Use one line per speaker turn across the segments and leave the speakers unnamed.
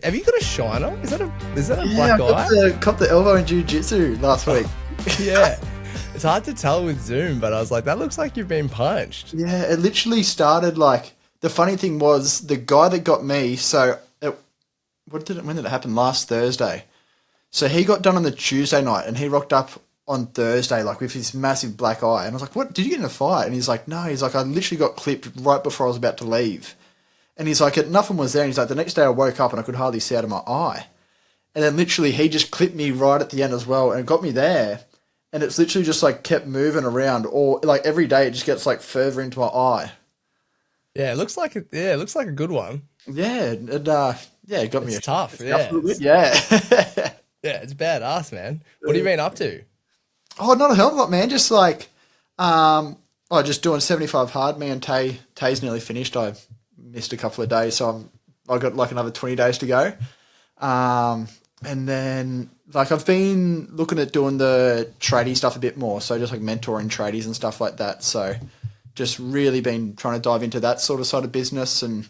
Have you got a shiner? Is that a
Yeah, I
black eye?
caught the elbow in jiu-jitsu last week.
Yeah. It's hard to tell with Zoom, but I was like, that looks like you've been punched.
Yeah, it literally started like the funny thing was the guy that got me. When did it happen? Last Thursday. So he got done on the Tuesday night, and he rocked up on Thursday like with his massive black eye, and I was like, "What? Did you get in a fight?" And he's like, "No." He's like, "I literally got clipped right before I was about to leave." And he's like, "Nothing was there." And he's like, "The next day I woke up and I could hardly see out of my eye." And then literally he just clipped me right at the end as well, and it got me there. And it's literally just like kept moving around, or like every day it just gets like further into my eye.
Yeah, it looks like a good one.
Yeah, yeah, it got me
It's tough.
a
Yeah.
little bit. Yeah.
Yeah, it's badass, man. What have you been up to?
Oh, not a hell of a lot, man. Just like, just doing 75 hard. Me and Tay's nearly finished. I missed a couple of days, so I got like another 20 days to go. And then like I've been looking at doing the tradie stuff a bit more, so just like mentoring tradies and stuff like that. So just really been trying to dive into that sort of side of business, and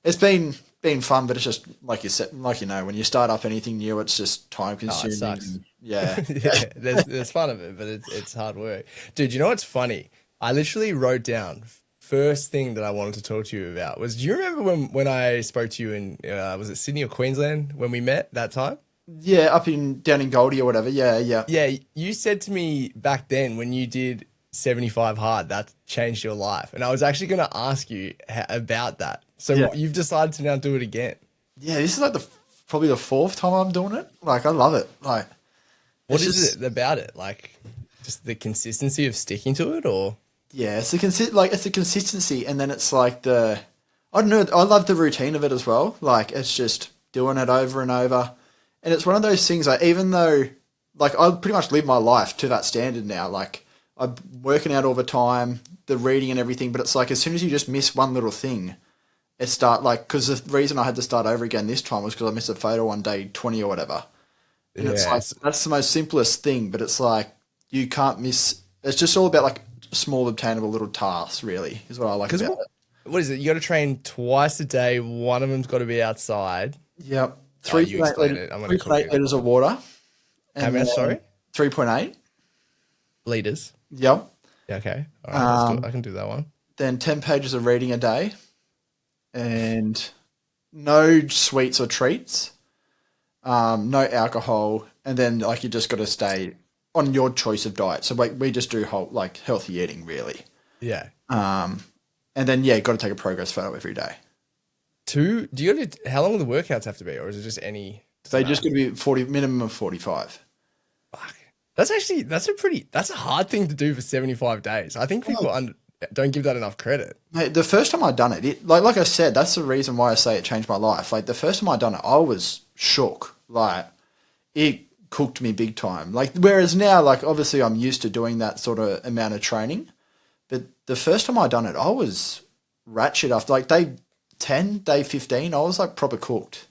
it's been fun, but it's just like you said, like when you start up anything new, it's just time
Oh, it
consuming.
sucks.
Yeah,
Yeah, there's fun of it, but it's hard work. Dude, you know what's funny? I literally wrote down first thing that I wanted to talk to you about was, do you remember when I spoke to you in was it Sydney or Queensland when we met that time?
yeah, down in Goldie or whatever. Yeah, yeah.
Yeah, you said to me back then when you did 75 hard, that changed your life. And I was actually going to ask you about that. So
Yeah.
you've decided to now do it again.
Yeah, this is like probably the fourth time I'm doing it. Like I love it. Like
What
it's
is
just
it about it? Like just the consistency of sticking to it, or?
yeah, it's the consistency, and then it's like I don't know. I love the routine of it as well. Like it's just doing it over and over, and it's one of those things. Like even though like I pretty much live my life to that standard now. Like I'm working out all the time, the reading and everything, but it's like as soon as you just miss one little thing, it start like because the reason I had to start over again this time was because I missed a photo on day 20 or whatever. And it's like
Yes.
that's the most simplest thing, but it's like you can't miss. It's just all about like small, obtainable little tasks. Really, is what I like
Because
about it.
what is it? You got to train twice a day. One of them's got to be outside.
Yep,
Oh, you explain it. I'm going to cook
3.8
it.
liters of water,
How
and
much?
then
Sorry,
3.8.
liters.
Yep.
Yeah, okay. All right, let's do.
Um,
I can do that one.
then 10 pages of reading a day, and no sweets or treats. No alcohol, and then like you just got to stay on your choice of diet. So like we just do whole like healthy eating really.
Yeah.
And then yeah, got to take a progress photo every day.
Two. Do you got to? How long do the workouts have to be, or is it just any? Doesn't
They
matter.
just got to be 40 minimum of 45.
Fuck. That's a hard thing to do for 75 days. I think people don't give that enough credit.
Mate, the first time I done it, like I said, that's the reason why I say it changed my life. Like the first time I done it, I was shook. Like it cooked me big time. Like whereas now, like obviously I'm used to doing that sort of amount of training, but the first time I done it, I was ratchet after like day 10, day 15, I was like proper cooked.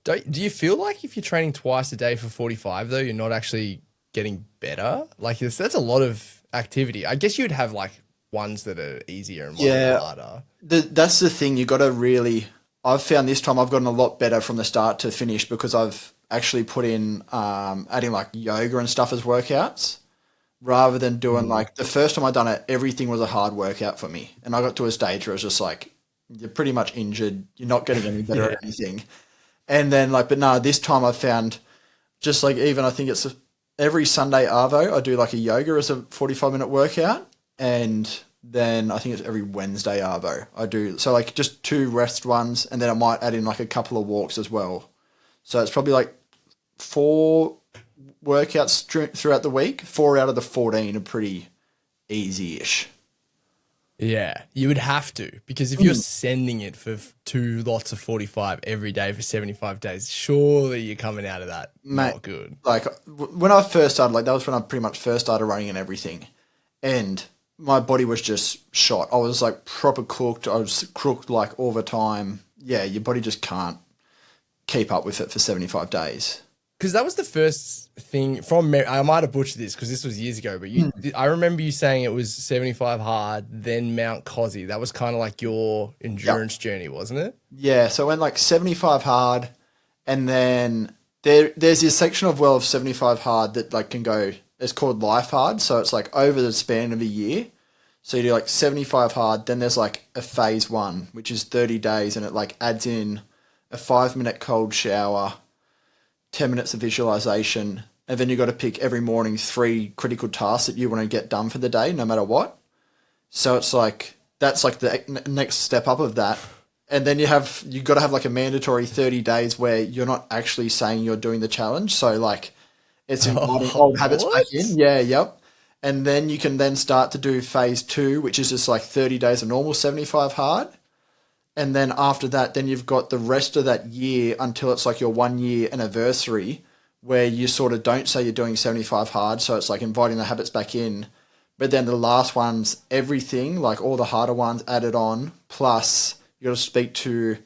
Do you feel like if you're training twice a day for 45 though, you're not actually getting better? Like that's a lot of activity. I guess you'd have like ones that are easier and ones that
Yeah,
are harder.
that's the thing. You got to really. I've found this time I've gotten a lot better from the start to finish because I've actually put in adding like yoga and stuff as workouts rather than doing like the first time I done it, everything was a hard workout for me, and I got to a stage where it was just like you're pretty much injured. You're not getting any better
Yeah.
at anything, and then like, but no, this time I found just like even I think it's every Sunday arvo I do like a yoga as a 45-minute workout, and then I think it's every Wednesday arvo I do so like just two rest ones, and then I might add in like a couple of walks as well. So it's probably like 4 workouts throughout the week. 4 out of the 14 are pretty easy-ish.
Yeah, you would have to, because if you're sending it for two lots of 45 every day for 75 days, surely you're coming out of that
Mate,
not good.
like when I first started, like that was when I pretty much first started running and everything, and my body was just shot. I was like proper cooked. I was cooked like all the time. Yeah, your body just can't keep up with it for 75 days.
Because that was the first thing from I might have butchered this because this was years ago, but I remember you saying it was 75 hard, then Mount Cosy. That was kind of like your endurance journey, wasn't it?
Yeah, so I went like 75 hard, And then there's this section of 75 hard that like can go, it's called life hard. So it's like over the span of a year. So you do like 75 hard, then there's like a phase 1, which is 30 days, and it like adds in a 5-minute cold shower, 10 minutes of visualization, and then you got to pick every morning 3 critical tasks that you want to get done for the day, no matter what. So it's like, that's like the next step up of that. And then you got to have like a mandatory 30 days where you're not actually saying you're doing the challenge. So like it's inviting old habits back in. Yeah, yep. And then you can then start to do phase 2, which is just like 30 days of normal 75 hard. And then after that, then you've got the rest of that year until it's like your 1-year anniversary where you sort of don't say you're doing 75 hard. So it's like inviting the habits back in. But then the last one's everything, like all the harder ones added on. Plus you got to speak to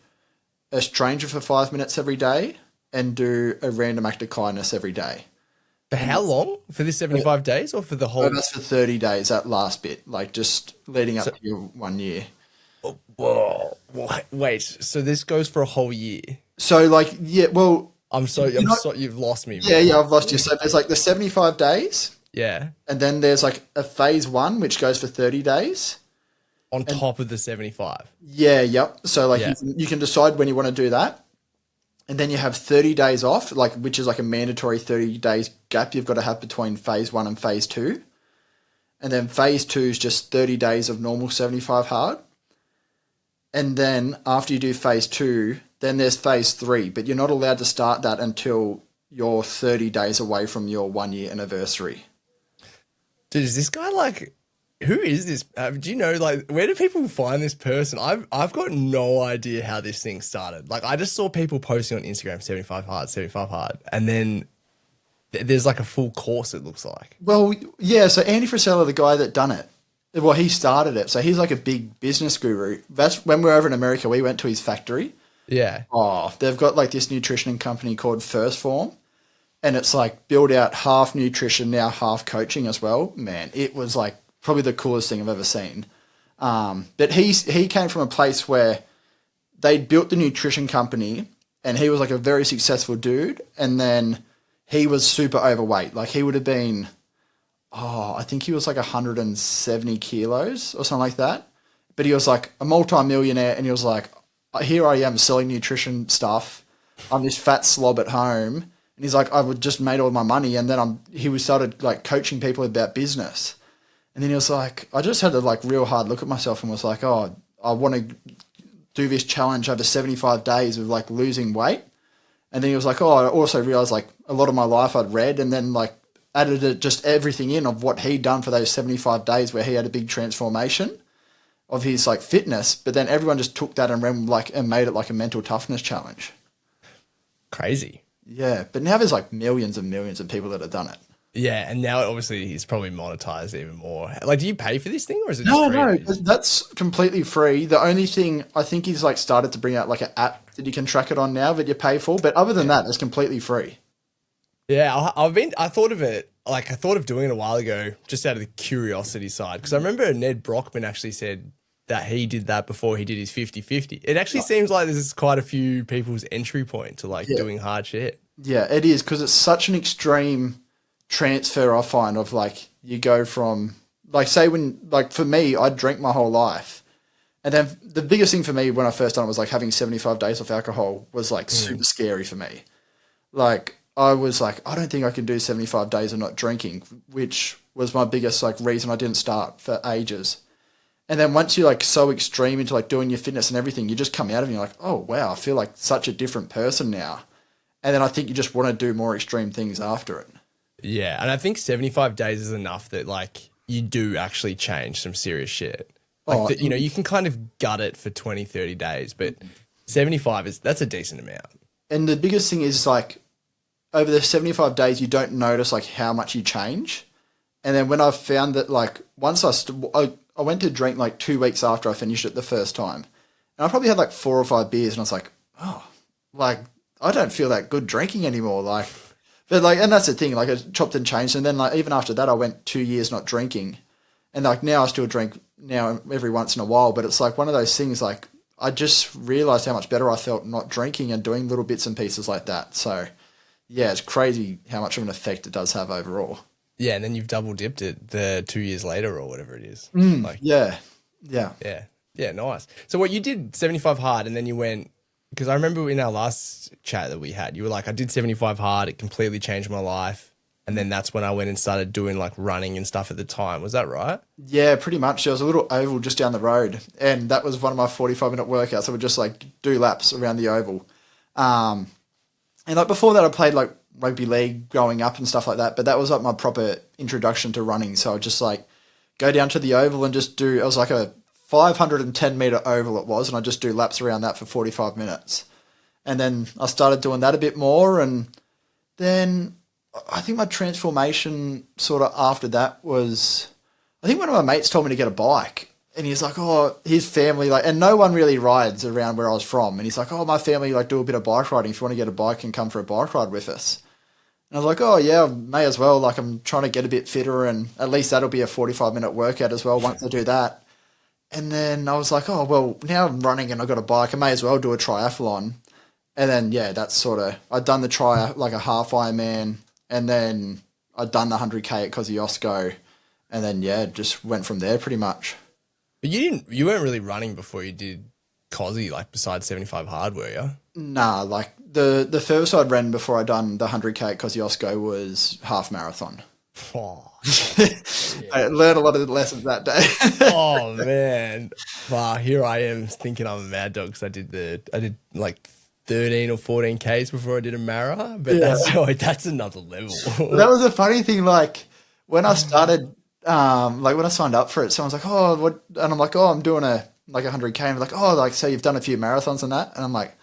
a stranger for 5 minutes every day and do a random act of kindness every day.
For how long? For this 75 days or for the whole?
Oh, that's for 30 days, that last bit, like just leading up to your 1 year.
Whoa. Wait, so this goes for a whole year?
So like, yeah, well.
I'm so you've lost me.
Yeah, I've lost you. So there's like the 75 days.
Yeah.
And then there's like a phase 1, which goes for 30 days.
On top of the 75.
Yeah, yep. So like you can decide when you want to do that. And then you have 30 days off, like which is like a mandatory 30 days gap you've got to have between phase 1 and phase 2. And then phase 2 is just 30 days of normal 75 hard. And then after you do phase 2, then there's phase 3, but you're not allowed to start that until you're 30 days away from your 1-year anniversary.
Dude, is this guy like, who is this? Do you know, like, where do people find this person? I've got no idea how this thing started. Like, I just saw people posting on Instagram, 75 hard, 75 hard. And then there's like a full course, it looks like.
Well, yeah, so Andy Frisella, the guy that done it, well, he started it. So he's like a big business guru. That's when we were over in America, we went to his factory.
Yeah.
Oh, they've got like this nutrition company called First Form. And it's like build out half nutrition, now half coaching as well. Man, it was like probably the coolest thing I've ever seen. But he came from a place where they'd built the nutrition company and he was like a very successful dude. And then he was super overweight. Like he would have been, I think he was like 170 kilos or something like that. But he was like a multi-millionaire and he was like, here I am selling nutrition stuff. I'm this fat slob at home. And he's like, I would just made all my money. And then he started like coaching people about business. And then he was like, I just had a like real hard look at myself and was like, I want to do this challenge over 75 days of like losing weight. And then he was like, I also realized like a lot of my life I'd read and then like added just everything in of what he'd done for those 75 days where he had a big transformation of his like fitness. But then everyone just took that and ran like and made it like a mental toughness challenge.
Crazy.
Yeah, but now there's like millions and millions of people that have done it.
Yeah, and now obviously he's probably monetized even more. Like, do you pay for this thing or is it
No,
just free?
no, that's completely free. The only thing I think he's like started to bring out like an app that you can track it on now that you pay for, but other than that, it's completely free.
Yeah, I thought of doing it a while ago just out of the curiosity side because I remember Ned Brockman actually said that he did that before he did his 50-50. It actually seems like this is quite a few people's entry point to like doing hard shit.
Yeah, it is because it's such an extreme transfer I find of like you go from like say when like for me I drank my whole life and then the biggest thing for me when I first done it was like having 75 days off alcohol was like super scary for me. Like I was like I don't think I can do 75 days of not drinking, which was my biggest like reason I didn't start for ages. And then once you're like so extreme into like doing your fitness and everything, you just come out of it and you're like, oh wow, I feel like such a different person now. And then I think you just want to do more extreme things after it.
Yeah, and I think 75 days is enough that like you do actually change some serious shit. Like you know, you can kind of gut it for 20, 30 days, but 75 that's a decent amount. And
the biggest thing is like over the 75 days, you don't notice like how much you change. And then when I found that like once I went to drink like 2 weeks after I finished it the first time. And I probably had like 4 or 5 beers and I was like, oh, like I don't feel that good drinking anymore. Like, but like, and that's the thing, like I chopped and changed. And then like, even after that, I went 2 years not drinking. And like now I still drink now every once in a while, but it's like one of those things like I just realized how much better I felt not drinking and doing little bits and pieces like that. So, yeah, it's crazy how much of an effect it does have overall.
Yeah, and then you've double dipped it the 2 years later or whatever it is. Like,
Yeah. Yeah.
yeah, yeah, nice. So what you did 75 hard, and then you went, because I remember in our last chat that we had, you were like, I did 75 hard, it completely changed my life. And then that's when I went and started doing like running and stuff at the time. Was that right?
Yeah, pretty much. There was a little oval just down the road, and that was one of my 45-minute workouts. I would just like do laps around the oval. And like before that, I played like rugby league growing up and stuff like that, but that was like my proper introduction to running. So I would just like go down to the oval and just do, it was like a 510-meter oval it was, and I just do laps around that for 45 minutes. And then I started doing that a bit more, and then I think my transformation sort of after that was, I think one of my mates told me to get a bike, and he's like, oh, his family, like, and no one really rides around where I was from. And he's like, oh, my family, like, do a bit of bike riding. If you want to get a bike and come for a bike ride with us. And I was like, oh, yeah, may as well. Like, I'm trying to get a bit fitter, and at least that'll be a 45-minute workout as well once I do that. And then I was like, oh, well, now I'm running and I've got a bike. I may as well do a triathlon. And then, yeah, that's sort of, I'd done the like a half Ironman, and then I'd done the 100K at Kosciuszko, and then, yeah, just went from there pretty much.
But you weren't really running before you did Cosy, like besides 75 hard, were you?
Nah, like the furthest I'd ran before I'd done the 100K at Kosciuszko was half marathon.
Oh,
I learned a lot of lessons that day.
oh man. Wow, here I am thinking I'm a mad dog because I did like 13 or 14 Ks before I did a Mara, but that's another level.
That was a funny thing, like when I started, like when I signed up for it, someone's like, oh, what? And I'm like, oh, I'm doing a 100K. And they're like, oh, like, so you've done a few marathons and that? And I'm like,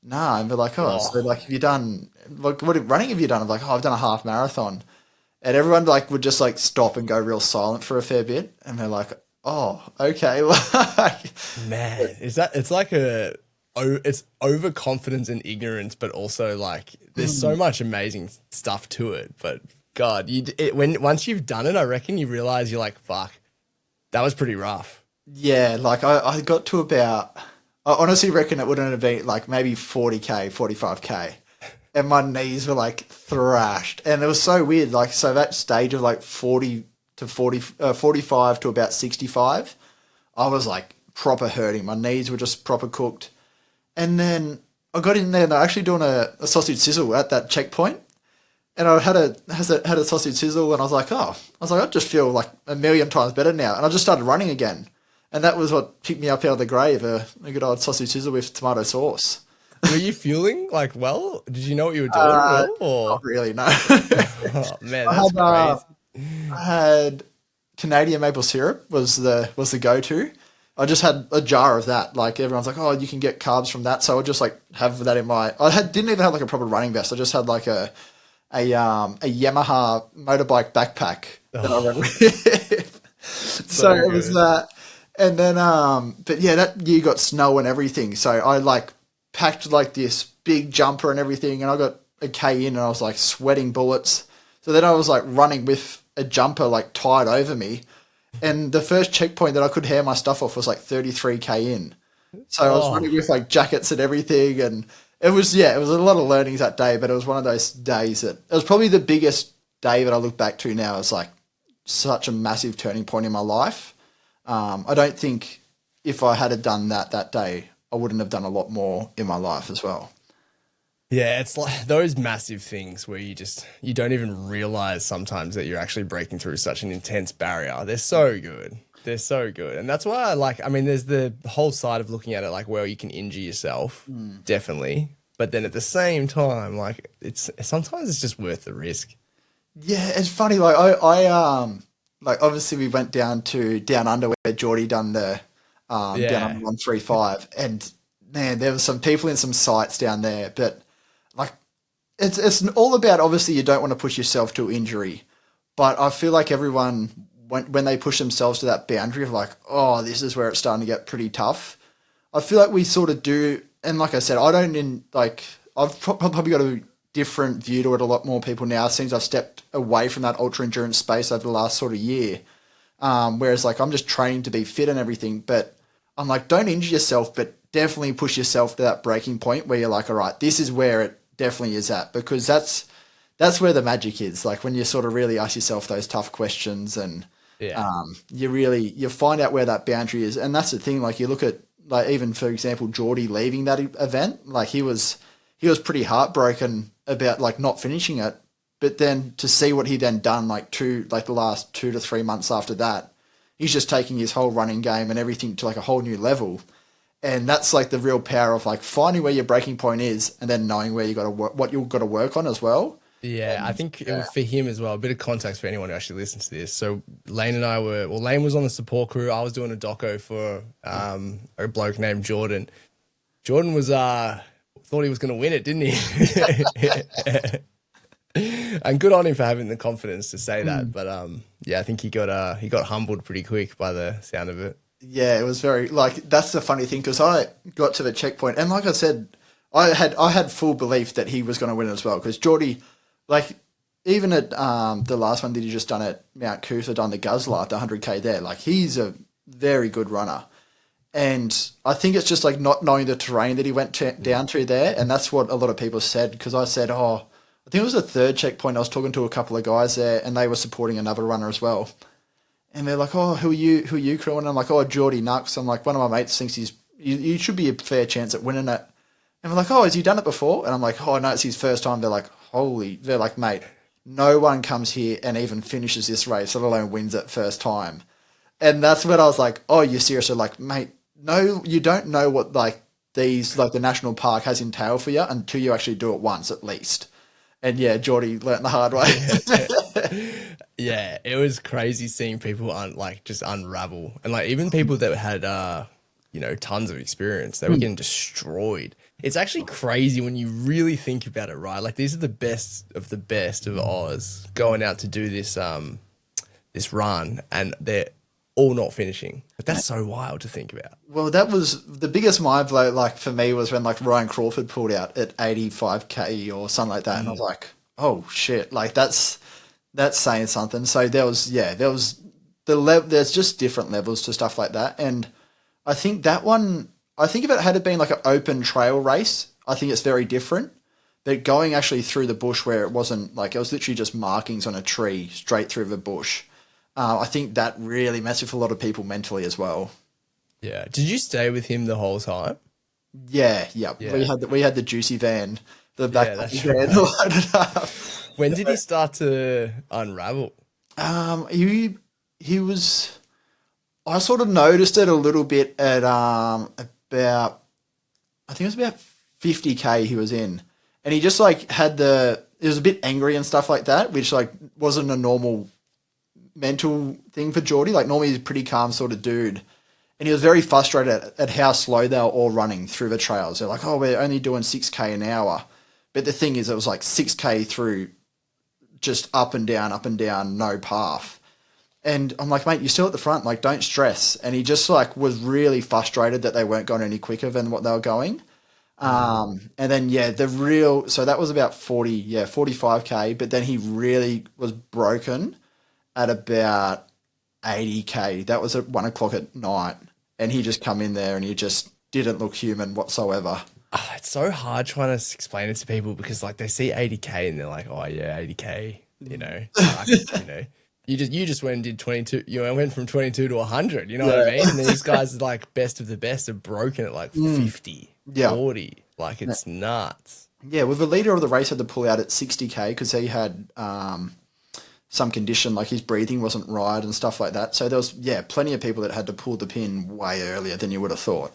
nah. And they're like, oh, so like, have you done, like, what running have you done? I'm like, oh, I've done a half marathon. And everyone like would just like stop and go real silent for a fair bit. And they're like, oh, okay.
Man, it's like it's overconfidence and ignorance, but also like there's so much amazing stuff to it. But God, once you've done it, I reckon you realize you're like, fuck, that was pretty rough.
Yeah, like I got to about, I honestly reckon it wouldn't have been like maybe 40K, 45K. And my knees were like thrashed. And it was so weird. Like, so that stage of like 40 to 45 to about 65, I was like proper hurting. My knees were just proper cooked. And then I got in there and they're actually doing a sausage sizzle at that checkpoint. And I had a sausage sizzle, and I was like, I just feel like a million times better now. And I just started running again. And that was what picked me up out of the grave, a good old sausage sizzle with tomato sauce.
Were you feeling like well? Did you know what you were doing well? Or?
Not really, no.
Oh man, that's crazy.
I had Canadian maple syrup was the go-to. I just had a jar of that. Like everyone's like, oh, you can get carbs from that. So I just like have that in my. Didn't even have like a proper running vest. I just had like a Yamaha motorbike backpack that I ran with. So it was that. And then, but yeah, that year got snow and everything. So I like packed like this big jumper and everything, and I got a K in, and I was like sweating bullets. So then I was like running with a jumper like tied over me, and the first checkpoint that I could hair my stuff off was like 33K in. So I was running with like jackets and everything, and it was a lot of learnings that day, but it was one of those days that it was probably the biggest day that I look back to now. It's like such a massive turning point in my life. I don't think if I had done that day, I wouldn't have done a lot more in my life as well.
Yeah, it's like those massive things where you don't even realize sometimes that you're actually breaking through such an intense barrier. They're so good. They're so good. And that's why there's the whole side of looking at it like, well, you can injure yourself, definitely. But then at the same time, like sometimes it's just worth the risk. Yeah,
it's funny. Like I like obviously we went down under where Geordie done the down under 135, and man, there were some people in some sites down there, but like it's all about, obviously you don't want to push yourself to injury, but I feel like everyone when they push themselves to that boundary of like, oh, this is where it's starting to get pretty tough. I feel like we sort of do, and like I said, I've probably got a different view to it. A lot more people now, since I've stepped away from that ultra endurance space over the last sort of year. Whereas like I'm just training to be fit and everything, but I'm like, don't injure yourself, but definitely push yourself to that breaking point where you're like, all right, this is where it definitely is at, because that's where the magic is. Like when you sort of really ask yourself those tough questions, and
Yeah.
you find out where that boundary is. And that's the thing. Like you look at, like, even for example, Geordie leaving that event, like he was pretty heartbroken about like not finishing it. But then to see what he then done like the last 2 to 3 months after that, he's just taking his whole running game and everything to like a whole new level. And that's like the real power of like finding where your breaking point is, and then knowing where you got to work, what you've got to work on as well.
Yeah, I think for him as well, a bit of context for anyone who actually listens to this. So Layne and I Layne was on the support crew. I was doing a doco for a bloke named Jordan. Jordan was thought he was going to win it, didn't he? And good on him for having the confidence to say that. But yeah, I think he got humbled pretty quick by the sound of it.
Yeah, it was very like, that's the funny thing, because I got to the checkpoint and like I said, I had full belief that he was going to win as well, because Geordie, like even at the last one that he just done at Mount Cootha, done the Guzzler, the 100K there, like he's a very good runner. And I think it's just like not knowing the terrain that he went down through there, and that's what a lot of people said, because I said, oh, I think it was the third checkpoint. I was talking to a couple of guys there, and they were supporting another runner as well. And they're like, oh, who are you crewing? And I'm like, oh, Geordie Nux. I'm like, one of my mates thinks you should be a fair chance at winning it. And we're like, oh, has he done it before? And I'm like, oh, no, it's his first time. They're like, mate, no one comes here and even finishes this race, let alone wins it first time. And that's when I was like, oh, you're serious? They're like, mate, no, you don't know what like these, like the national park has entailed for you until you actually do it once at least. And yeah, Geordie learnt the hard way.
Yeah, it was crazy seeing people just unravel, and like even people that had tons of experience, they were getting destroyed. It's actually crazy when you really think about it, right? Like these are the best of Oz going out to do this this run, and they're all not finishing. But that's so wild to think about.
Well, that was the biggest mind blow, like for me, was when like Ryan Crawford pulled out at 85K or something like that, and I was like, oh shit, like that's saying something. So there's just different levels to stuff like that, and I think that one, I think if it had been like an open trail race, I think it's very different. But going actually through the bush where it wasn't like, it was literally just markings on a tree straight through the bush. I think that really messed with a lot of people mentally as well.
Yeah. Did you stay with him the whole time?
Yeah. We had the juicy van, the back van loaded up.
When did he start to unravel?
He was. I sort of noticed it a little bit at about, I think it was about 50K he was in, and he just like he was a bit angry and stuff like that, which like wasn't a normal mental thing for Geordie. Like normally he's a pretty calm sort of dude, and he was very frustrated at how slow they were all running through the trails. They're like, oh, we're only doing 6K an hour, but the thing is, it was like 6K through just up and down, no path. And I'm like, mate, you're still at the front. Like, don't stress. And he just like was really frustrated that they weren't going any quicker than what they were going. And then, so that was about 45K, but then he really was broken at about 80K. That was at 1 o'clock at night. And he just come in there and he just didn't look human whatsoever.
Oh, it's so hard trying to explain it to people, because like they see 80K and they're like, oh yeah, 80K, You just went and did 22. Went from 22 to 100. You know what I mean? And these guys, like best of the best, are broken at like 50, 40. Like it's nuts.
Yeah, well, the leader of the race had to pull out at 60K because he had some condition, like his breathing wasn't right and stuff like that. So there was plenty of people that had to pull the pin way earlier than you would have thought.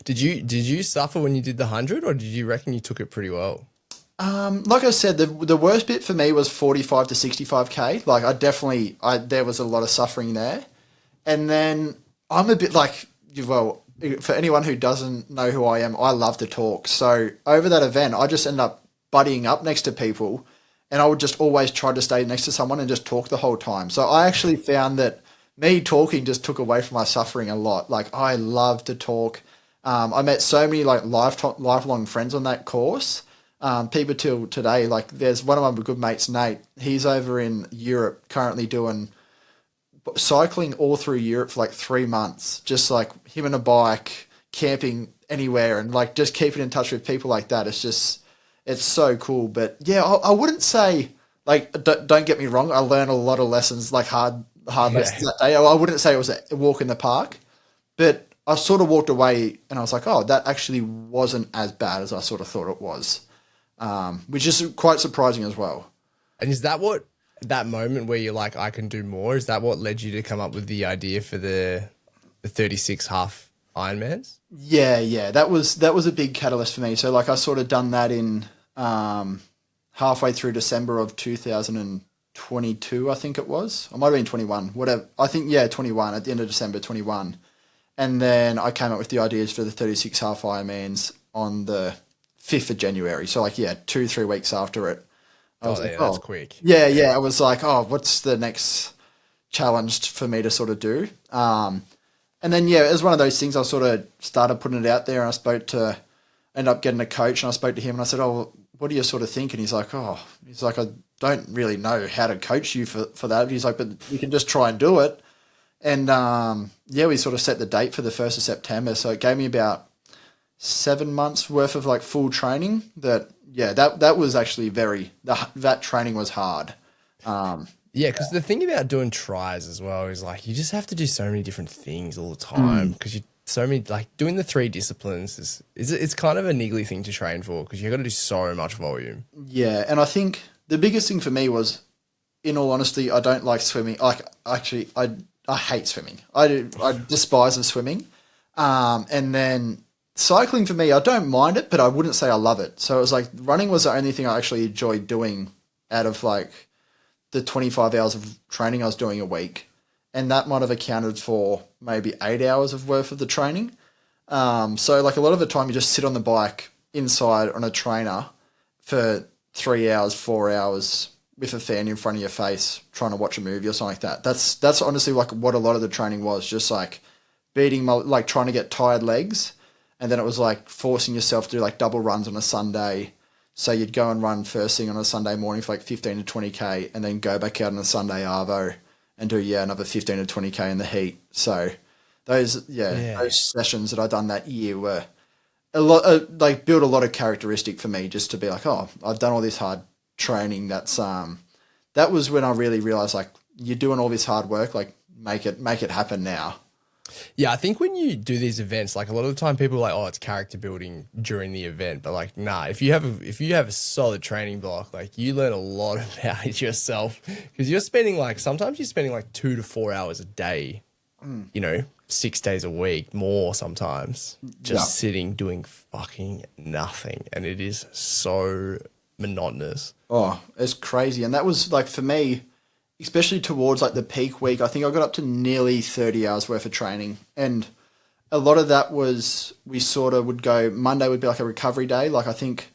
Did you suffer when you did the 100, or did you reckon you took it pretty well?
Like I said, the worst bit for me was 45 to 65K. Like there was a lot of suffering there. And then I'm a bit like, well, for anyone who doesn't know who I am, I love to talk. So over that event, I just ended up buddying up next to people, and I would just always try to stay next to someone and just talk the whole time. So I actually found that me talking just took away from my suffering a lot. Like I love to talk. I met so many like lifelong friends on that course. People till today, like there's one of my good mates, Nate. He's over in Europe currently doing cycling all through Europe for like 3 months, just like him and a bike, camping anywhere and like just keeping in touch with people like that. It's so cool. But yeah, I wouldn't say like, don't get me wrong. I learned a lot of lessons, like hard lessons that day. I wouldn't say it was a walk in the park, but I sort of walked away and I was like, oh, that actually wasn't as bad as I sort of thought it was, which is quite surprising as well.
And is that what that moment where you're like, I can do more? Is that what led you to come up with the idea for the 36 half Ironmans?
Yeah, that was a big catalyst for me. So like I sort of done that in halfway through December of 2022, I think it was. I might have been 21, whatever. I think 21 at the end of December 21. And then I came up with the ideas for the 36 half Ironmans on the 5th of January. So like 2-3 weeks after it. I was like,
that's quick.
Yeah. I was like, oh, what's the next challenge for me to sort of do? And then, it was one of those things I sort of started putting it out there and I ended up getting a coach and I spoke to him and I said, oh, well, what do you sort of think? And he's like, I don't really know how to coach you for that. He's like, but you can just try and do it. And, we sort of set the date for the 1st of September. So it gave me about 7 months worth of like full training that was actually that training was hard.
Because the thing about doing tries as well is like you just have to do so many different things all the time because you so many like doing the 3 disciplines it's kind of a niggly thing to train for because you got to do so much volume. Yeah,
and I think the biggest thing for me was, in all honesty, I don't like swimming. Like actually, I hate swimming. I despise the swimming, and then cycling for me, I don't mind it, but I wouldn't say I love it. So it was like running was the only thing I actually enjoyed doing out of like the 25 hours of training I was doing a week. And that might have accounted for maybe 8 hours of worth of the training. So like a lot of the time you just sit on the bike inside on a trainer for 3 hours, 4 hours with a fan in front of your face trying to watch a movie or something like that. That's honestly like what a lot of the training was, just like like trying to get tired legs. And then it was like forcing yourself to do like double runs on a Sunday. So you'd go and run first thing on a Sunday morning for like 15 to 20K and then go back out on a Sunday arvo and do, another 15 to 20K in the heat. So those sessions that I done that year were a lot, like built a lot of characteristic for me just to be like, oh, I've done all this hard training. That was when I really realized like you're doing all this hard work, like make it happen now.
Yeah, I think when you do these events, like a lot of the time people are like, oh, it's character building during the event. But like, nah, if you have a solid training block, like you learn a lot about yourself because sometimes you're spending like 2 to 4 hours a day, 6 days a week, more sometimes, just sitting doing fucking nothing. And it is so monotonous.
Oh, it's crazy. And that was like, for me, especially towards like the peak week, I think I got up to nearly 30 hours worth of training. And a lot of that was, we sort of would go, Monday would be like a recovery day. Like I think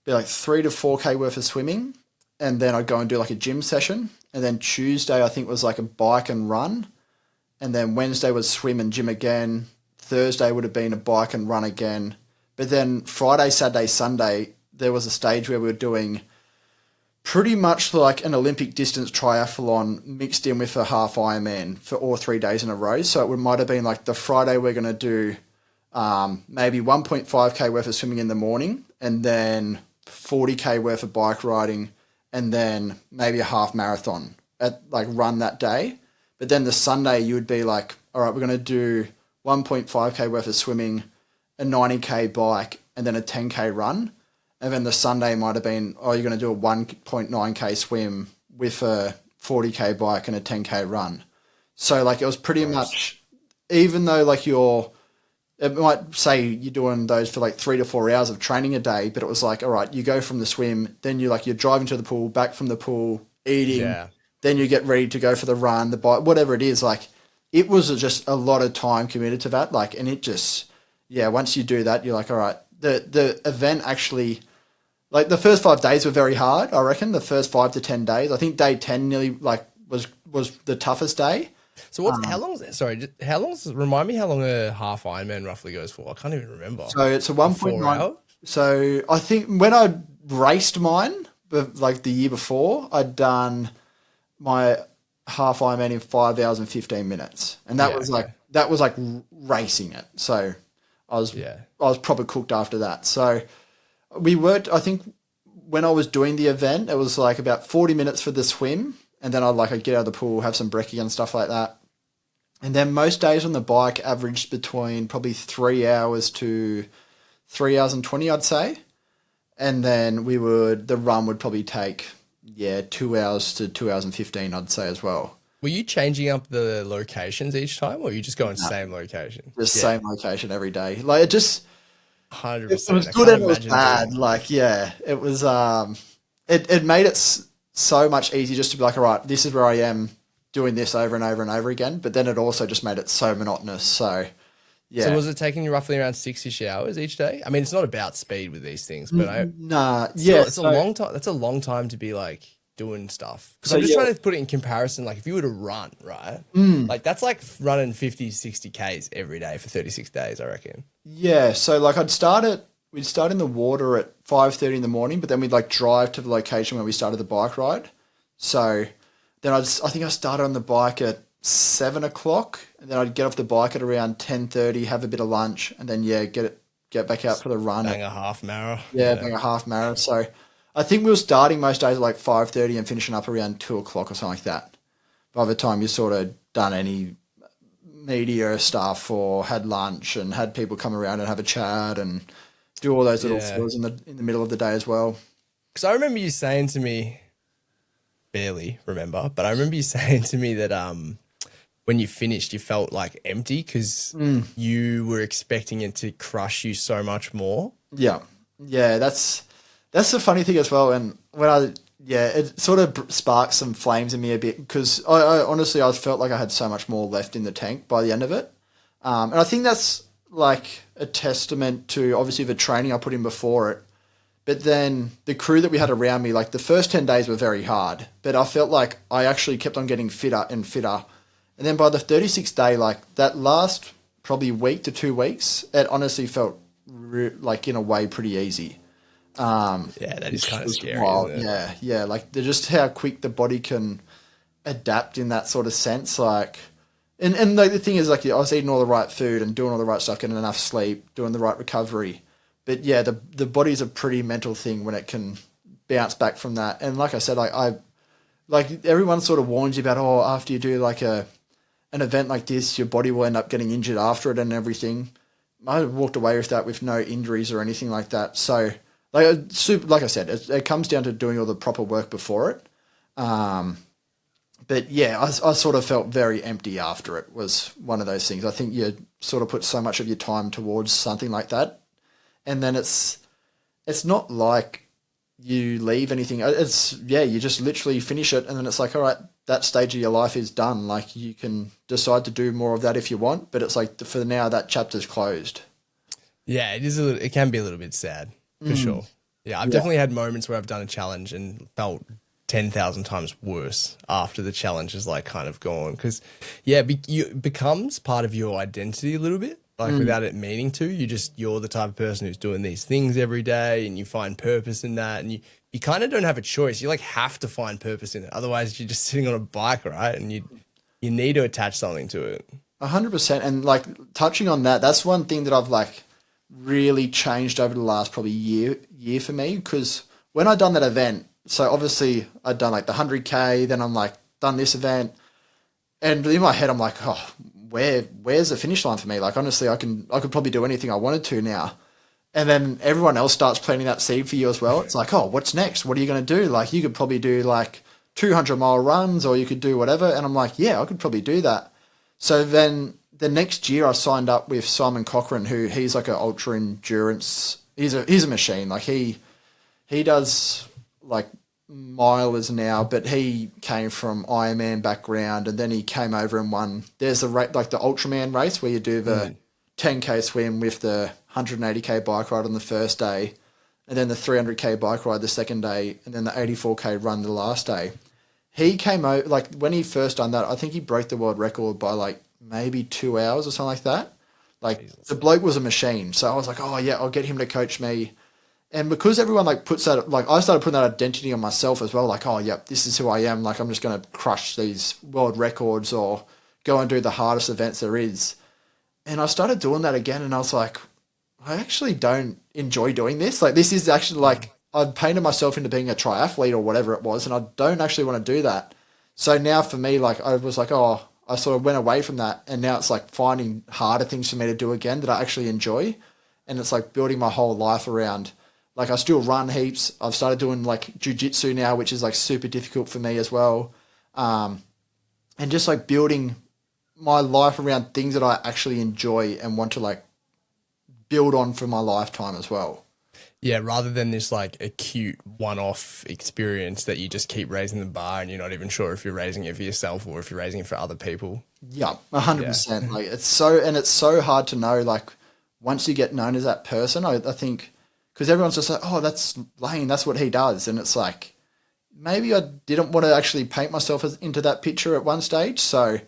be like 3 to 4K worth of swimming. And then I'd go and do like a gym session. And then Tuesday, I think was like a bike and run. And then Wednesday was swim and gym again. Thursday would have been a bike and run again. But then Friday, Saturday, Sunday, there was a stage where we were doing pretty much like an Olympic distance triathlon mixed in with a half Ironman for all 3 days in a row. So it might have been like the Friday we're going to do maybe 1.5K worth of swimming in the morning and then 40K worth of bike riding and then maybe a half marathon run that day. But then the Sunday you would be like, all right, we're going to do 1.5K worth of swimming, a 90K bike and then a 10K run. And then the Sunday might have been, you're going to do a 1.9K swim with a 40K bike and a 10K run. So, like, it was pretty much, even though, like, it might say you're doing those for, like, 3 to 4 hours of training a day, but it was like, all right, you go from the swim, then you're driving to the pool, back from the pool, eating, then you get ready to go for the run, the bike, whatever it is. Like, it was just a lot of time committed to that. Like, and it just, once you do that, you're like, all right, the event actually... Like the first 5 days were very hard, I reckon. The first 5 to 10 days. I think day 10 nearly was the toughest day.
So remind me how long a half Ironman roughly goes for? I can't even remember.
So it's a 1.9. So I think when I raced mine, like the year before, I'd done my half Ironman in 5 hours and 15 minutes. And that was like racing it. So
Yeah.
I was proper cooked after that. So we worked, I think when I was doing the event, it was like about 40 minutes for the swim. And then I'd get out of the pool, have some brekkie and stuff like that. And then most days on the bike averaged between probably 3 hours to 3 hours and 20, I'd say. And then the run would probably take, 2 hours to 2 hours and 15, I'd say as well.
Were you changing up the locations each time, or were you just going same location?
Just same location every day. Like it just, it
100%.
was
I
good
can't
and it was
imagine
bad.
doing.
Like, yeah, it was, it made it so much easier just to be like, all right, this is where I am doing this over and over and over again. But then it also just made it so monotonous. So, yeah.
So was it taking you roughly around 6-ish hours each day? I mean, it's not about speed with these things, but
Nah,
still,
yeah.
it's a long time. That's a long time to be like doing stuff. Because
So,
I'm just
yeah.
trying to put it in comparison. Like if you were to run, right? Like that's like running 50, 60 Ks every day for 36 days, I reckon.
Yeah, so like we'd start in the water at 5:30 in the morning, but then we'd like drive to the location where we started the bike ride. So then I think I started on the bike at 7 o'clock, and then I'd get off the bike at around 10:30, have a bit of lunch, and then get back out for the run.
Bang a half marathon.
Bang a half marathon. So I think we were starting most days at like 5:30 and finishing up around 2 o'clock or something like that. By the time you sort of done any media stuff or had lunch and had people come around and have a chat and do all those little chores in the middle of the day as well.
Because I remember you saying to me, barely remember, but I remember you saying to me that when you finished, you felt like empty because you were expecting it to crush you so much more.
Yeah, that's the funny thing as well. And it sort of sparked some flames in me a bit because I honestly I felt like I had so much more left in the tank by the end of it, and I think that's like a testament to obviously the training I put in before it. But then the crew that we had around me, like the first 10 days were very hard, but I felt like I actually kept on getting fitter and fitter. And then by the 36th day, like that last probably week to 2 weeks, it honestly felt like in a way pretty easy.
Yeah, that is kind of scary.
Wild.
Isn't it?
Yeah. Like just how quick the body can adapt in that sort of sense. Like, and like the thing is like I was eating all the right food and doing all the right stuff, getting enough sleep, doing the right recovery. But yeah, the body's a pretty mental thing when it can bounce back from that. And like I said, like everyone sort of warns you about, after you do like an event like this, your body will end up getting injured after it and everything. I walked away with that with no injuries or anything like that. So like I said, it comes down to doing all the proper work before it. But yeah, I sort of felt very empty after it was one of those things. I think you sort of put so much of your time towards something like that. And then it's not like you leave anything. You just literally finish it. And then it's like, all right, that stage of your life is done. Like you can decide to do more of that if you want. But it's like for now, that chapter's closed.
Yeah, it can be a little bit sad for sure. Yeah, I've definitely had moments where I've done a challenge and felt 10,000 times worse after the challenge is like kind of gone. Because it becomes part of your identity a little bit. Like without it meaning to, you're the type of person who's doing these things every day and you find purpose in that. And you kind of don't have a choice. You like have to find purpose in it. Otherwise you're just sitting on a bike, right? And you need to attach something to it.
100%. And like touching on that, that's one thing that I've like really changed over the last probably year for me. Because when I done that event, so obviously I'd done like the 100K, then I'm like done this event. And in my head, I'm like, where's the finish line for me? Like, honestly, I could probably do anything I wanted to now. And then everyone else starts planting that seed for you as well. It's like, what's next? What are you going to do? Like, you could probably do like 200-mile runs or you could do whatever. And I'm like, yeah, I could probably do that. So then the next year I signed up with Simon Cochran, he's like an ultra endurance. He's a machine. Like he does like milers now, but he came from Ironman background and then he came over and won. There's like the Ultraman race where you do the 10K swim with the 180K bike ride on the first day and then the 300K bike ride the second day and then the 84K run the last day. He came over, like when he first done that, I think he broke the world record by like maybe 2 hours or something like that. Like Jesus. The bloke was a machine. So I was like, I'll get him to coach me. And because everyone like puts that, like I started putting that identity on myself as well. Like, this is who I am. Like I'm just going to crush these world records or go and do the hardest events there is. And I started doing that again. And I was like, I actually don't enjoy doing this. Like, this is actually like, I'd painted myself into being a triathlete or whatever it was, and I don't actually want to do that. So now for me, like, I was like, oh, I sort of went away from that, and now it's like finding harder things for me to do again that I actually enjoy. And it's like building my whole life around, like, I still run heaps. I've started doing like jujitsu now, which is like super difficult for me as well. And just like building my life around things that I actually enjoy and want to like build on for my lifetime as well.
Yeah, rather than this like acute one-off experience that you just keep raising the bar and you're not even sure if you're raising it for yourself or if you're raising it for other people.
Yeah,
Yeah.
100%. Like, it's so hard to know. Like, once you get known as that person, I think, because everyone's just like, oh, that's Layne, that's what he does, and it's like, maybe I didn't want to actually paint myself into that picture at one stage. So,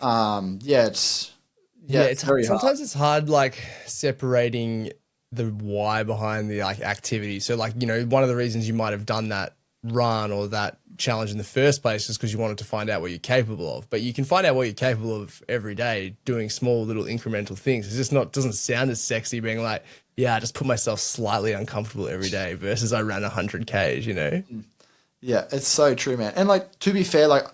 yeah,
Yeah,
it's very hard.
sometimes it's hard like separating the why behind the like activity. So like, one of the reasons you might have done that run or that challenge in the first place is because you wanted to find out what you're capable of. But you can find out what you're capable of every day doing small little incremental things. It's just not doesn't sound as sexy being like, yeah, I just put myself slightly uncomfortable every day versus I ran 100 Ks.
Yeah, it's so true, man. And like, to be fair, like,